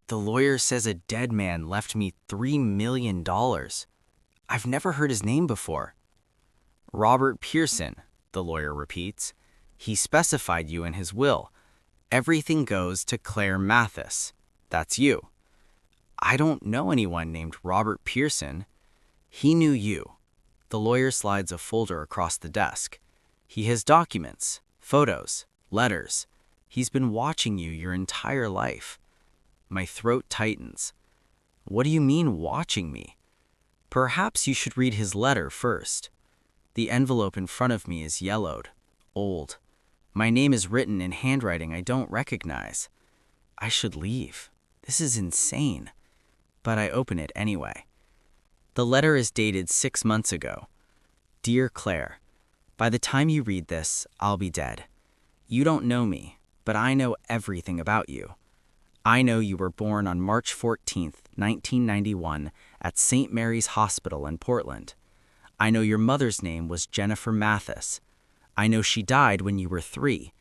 The lawyer says a dead man left me $3 million. I've never heard his name before. Robert Pearson, the lawyer repeats. He specified you in his will. Everything goes to Claire Mathis. That's you. I don't know anyone named Robert Pearson. He knew you. The lawyer slides a folder across the desk. He has documents, photos, letters. He's been watching you your entire life. My throat tightens. What do you mean, watching me? Perhaps you should read his letter first. The envelope in front of me is yellowed, old. My name is written in handwriting I don't recognize. I should leave. This is insane. But I open it anyway. The letter is dated 6 months ago. Dear Claire, by the time you read this, I'll be dead. You don't know me, but I know everything about you. I know you were born on March 14th, 1991, at St. Mary's Hospital in Portland. I know your mother's name was Jennifer Mathis. I know she died when you were 3.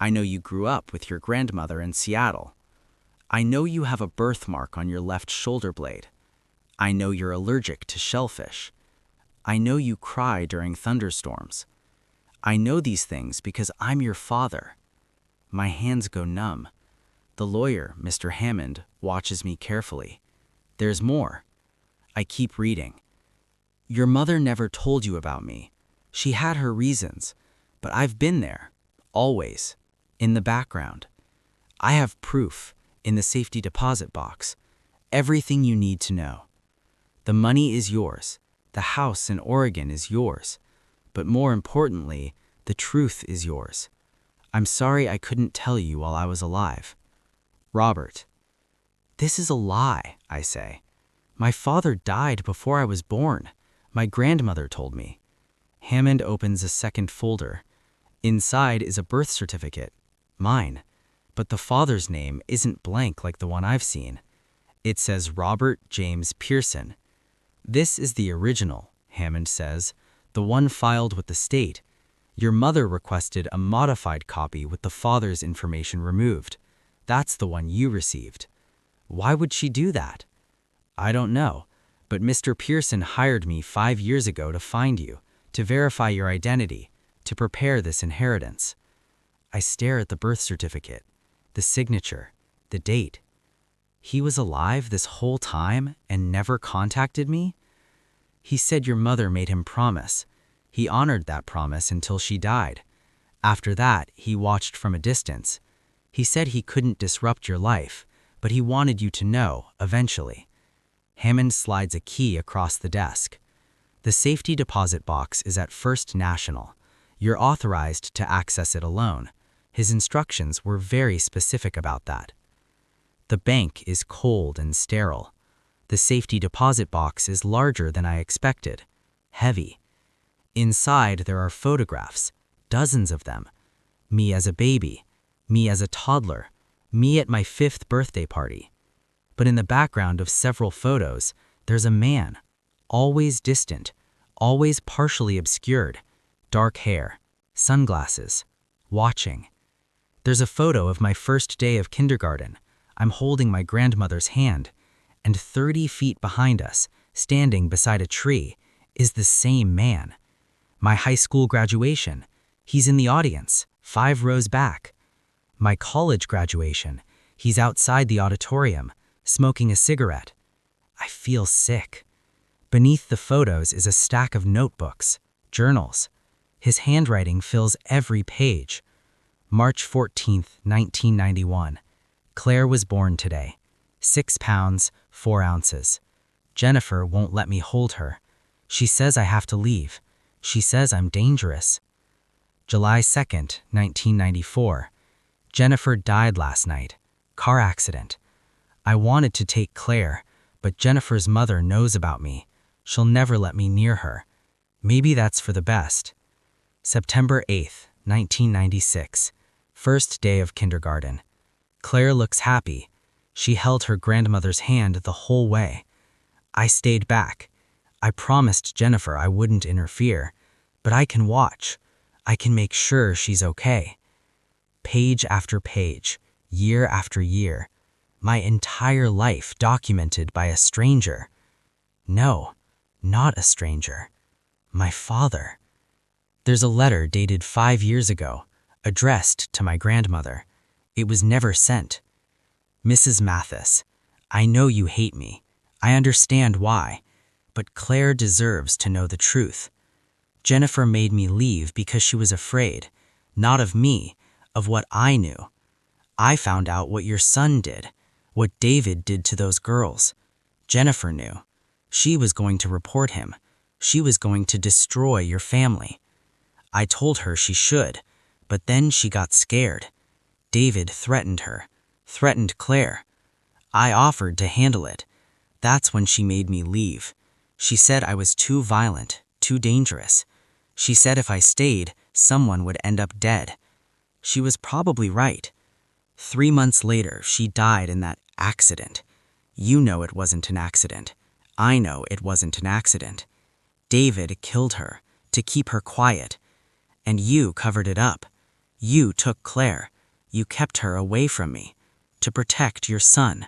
I know you grew up with your grandmother in Seattle. I know you have a birthmark on your left shoulder blade. I know you're allergic to shellfish. I know you cry during thunderstorms. I know these things because I'm your father. My hands go numb. The lawyer, Mr. Hammond, watches me carefully. There's more. I keep reading. Your mother never told you about me. She had her reasons, but I've been there, always, in the background. I have proof in the safety deposit box, everything you need to know. The money is yours. The house in Oregon is yours. But more importantly, the truth is yours. I'm sorry I couldn't tell you while I was alive. Robert. This is a lie, I say. My father died before I was born. My grandmother told me. Hammond opens a second folder. Inside is a birth certificate, mine. But the father's name isn't blank like the one I've seen. It says Robert James Pearson. This is the original, Hammond says, the one filed with the state. Your mother requested a modified copy with the father's information removed. That's the one you received. Why would she do that? I don't know, but Mr. Pearson hired me 5 years ago to find you, to verify your identity, to prepare this inheritance. I stare at the birth certificate, the signature, the date. He was alive this whole time and never contacted me? He said your mother made him promise. He honored that promise until she died. After that, he watched from a distance. He said he couldn't disrupt your life, but he wanted you to know, eventually. Hammond slides a key across the desk. The safety deposit box is at First National. You're authorized to access it alone. His instructions were very specific about that. The bank is cold and sterile. The safety deposit box is larger than I expected, heavy. Inside there are photographs, dozens of them. Me as a baby, me as a toddler, me at my 5th birthday party. But in the background of several photos, there's a man, always distant, always partially obscured, dark hair, sunglasses, watching. There's a photo of my first day of kindergarten. I'm holding my grandmother's hand, and 30 feet behind us, standing beside a tree, is the same man. My high school graduation, he's in the audience, 5 rows back. My college graduation, he's outside the auditorium, smoking a cigarette. I feel sick. Beneath the photos is a stack of notebooks, journals. His handwriting fills every page. March 14th, 1991. Claire was born today. 6 pounds, 4 ounces. Jennifer won't let me hold her. She says I have to leave. She says I'm dangerous. July 2nd, 1994. Jennifer died last night. Car accident. I wanted to take Claire, but Jennifer's mother knows about me. She'll never let me near her. Maybe that's for the best. September 8th, 1996. First day of kindergarten. Claire looks happy. She held her grandmother's hand the whole way. I stayed back. I promised Jennifer I wouldn't interfere, but I can watch. I can make sure she's okay. Page after page, year after year. My entire life documented by a stranger. No, not a stranger. My father. There's a letter dated 5 years ago, addressed to my grandmother. It was never sent. Mrs. Mathis, I know you hate me. I understand why. But Claire deserves to know the truth. Jennifer made me leave because she was afraid, not of me, of what I knew. I found out what your son did, what David did to those girls. Jennifer knew. She was going to report him. She was going to destroy your family. I told her she should, but then she got scared. David threatened her, threatened Claire. I offered to handle it. That's when she made me leave. She said I was too violent, too dangerous. She said if I stayed, someone would end up dead. She was probably right. 3 months later, she died in that accident. You know it wasn't an accident. I know it wasn't an accident. David killed her to keep her quiet. And you covered it up. You took Claire. You kept her away from me to protect your son.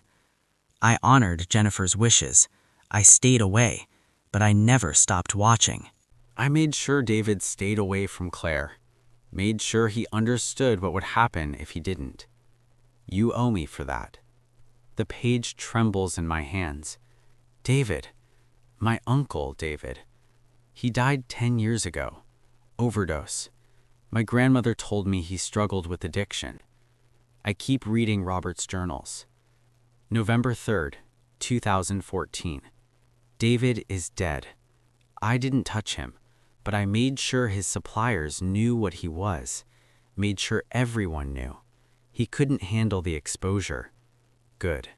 I honored Jennifer's wishes. I stayed away, but I never stopped watching. I made sure David stayed away from Claire. Made sure he understood what would happen if he didn't. You owe me for that. The page trembles in my hands. David, my uncle David. He died 10 years ago. Overdose. My grandmother told me he struggled with addiction. I keep reading Robert's journals. November 3rd, 2014. David is dead. I didn't touch him, but I made sure his suppliers knew what he was. Made sure everyone knew. He couldn't handle the exposure. Good.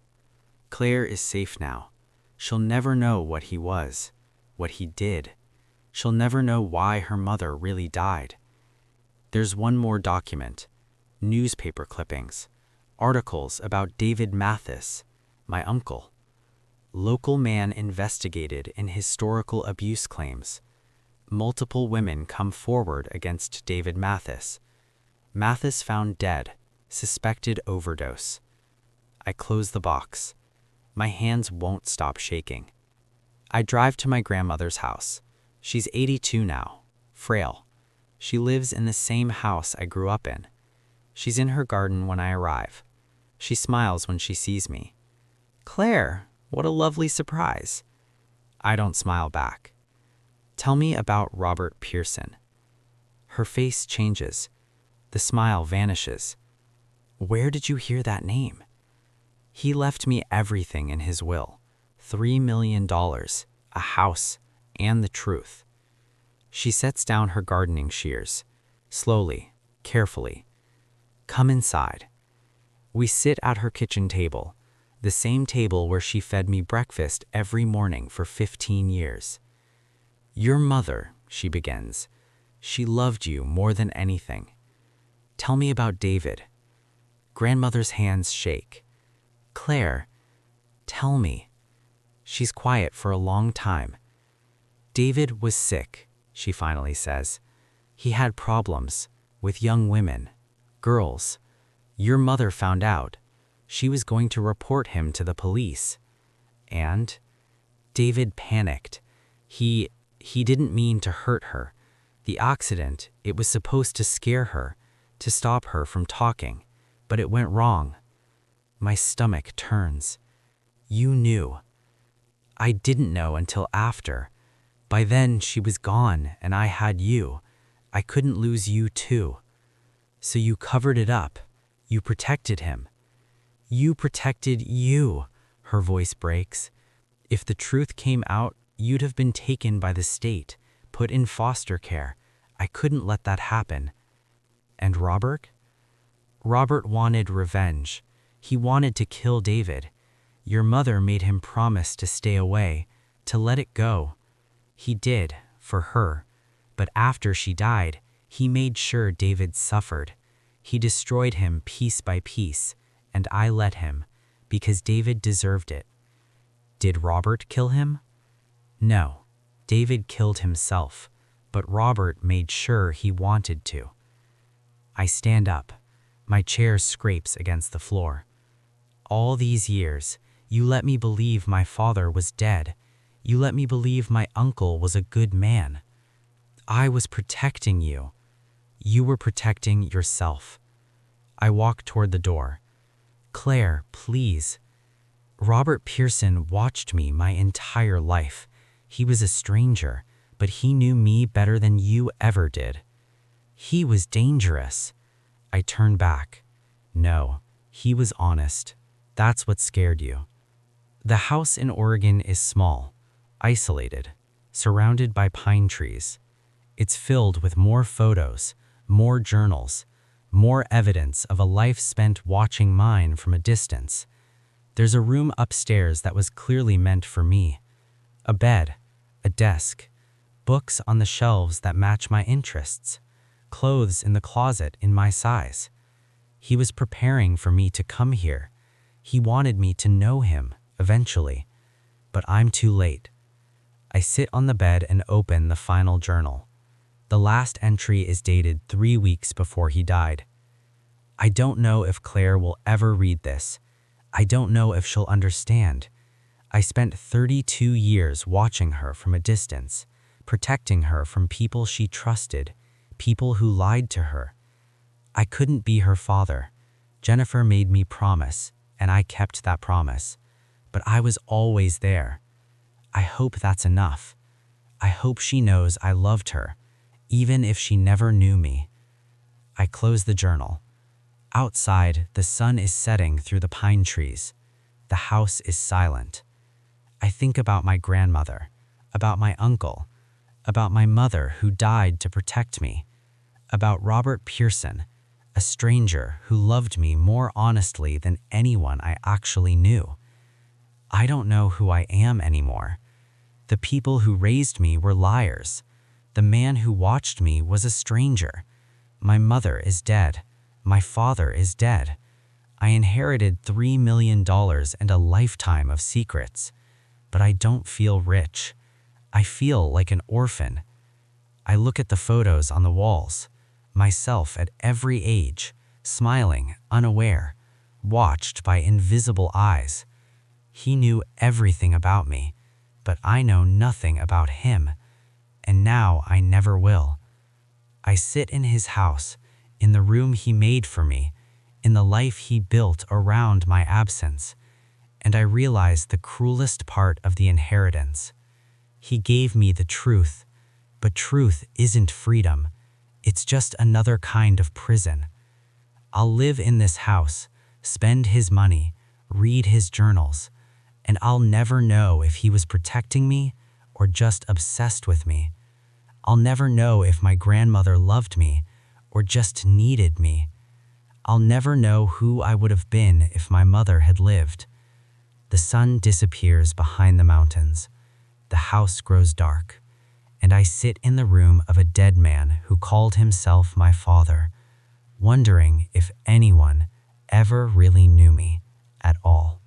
Claire is safe now. She'll never know what he was, what he did. She'll never know why her mother really died. There's one more document. Newspaper clippings. Articles about David Mathis, my uncle. Local man investigated in historical abuse claims. Multiple women come forward against David Mathis. Mathis found dead, suspected overdose. I close the box. My hands won't stop shaking. I drive to my grandmother's house. She's 82 now, frail. She lives in the same house I grew up in. She's in her garden when I arrive. She smiles when she sees me. Claire, what a lovely surprise. I don't smile back. Tell me about Robert Pearson. Her face changes. The smile vanishes. Where did you hear that name? He left me everything in his will. $3 million, a house, and the truth. She sets down her gardening shears. Slowly, carefully. Come inside. We sit at her kitchen table, the same table where she fed me breakfast every morning for 15 years. Your mother, she begins. She loved you more than anything. Tell me about David. Grandmother's hands shake. Claire, tell me. She's quiet for a long time. David was sick, she finally says. He had problems with young women, girls. Your mother found out. She was going to report him to the police. And David panicked. He didn't mean to hurt her. The accident, it was supposed to scare her, to stop her from talking, but it went wrong. My stomach turns. You knew. I didn't know until after. By then, she was gone and I had you. I couldn't lose you too. So you covered it up. You protected him. You protected you, her voice breaks. If the truth came out, you'd have been taken by the state, put in foster care. I couldn't let that happen. And Robert? Robert wanted revenge. He wanted to kill David. Your mother made him promise to stay away, to let it go. He did, for her. But after she died, he made sure David suffered. He destroyed him piece by piece, and I let him, because David deserved it. Did Robert kill him? No, David killed himself, but Robert made sure he wanted to. I stand up. My chair scrapes against the floor. All these years, you let me believe my father was dead. You let me believe my uncle was a good man. I was protecting you. You were protecting yourself. I walked toward the door. Claire, please. Robert Pearson watched me my entire life. He was a stranger, but he knew me better than you ever did. He was dangerous. I turned back. No, he was honest. That's what scared you. The house in Oregon is small, isolated, surrounded by pine trees. It's filled with more photos, more journals, more evidence of a life spent watching mine from a distance. There's a room upstairs that was clearly meant for me. A bed, a desk, books on the shelves that match my interests, clothes in the closet in my size. He was preparing for me to come here. He wanted me to know him, eventually. But I'm too late. I sit on the bed and open the final journal. The last entry is dated 3 weeks before he died. I don't know if Claire will ever read this. I don't know if she'll understand. I spent 32 years watching her from a distance, protecting her from people she trusted, people who lied to her. I couldn't be her father. Jennifer made me promise, and I kept that promise. But I was always there. I hope that's enough. I hope she knows I loved her, even if she never knew me. I close the journal. Outside, the sun is setting through the pine trees. The house is silent. I think about my grandmother, about my uncle, about my mother who died to protect me, about Robert Pearson, a stranger who loved me more honestly than anyone I actually knew. I don't know who I am anymore. The people who raised me were liars. The man who watched me was a stranger. My mother is dead. My father is dead. I inherited $3 million and a lifetime of secrets. But I don't feel rich. I feel like an orphan. I look at the photos on the walls, myself at every age, smiling, unaware, watched by invisible eyes. He knew everything about me, but I know nothing about him, and now I never will. I sit in his house, in the room he made for me, in the life he built around my absence, and I realize the cruelest part of the inheritance. He gave me the truth, but truth isn't freedom. It's just another kind of prison. I'll live in this house, spend his money, read his journals, and I'll never know if he was protecting me or just obsessed with me. I'll never know if my grandmother loved me or just needed me. I'll never know who I would have been if my mother had lived. The sun disappears behind the mountains. The house grows dark, and I sit in the room of a dead man who called himself my father, wondering if anyone ever really knew me at all.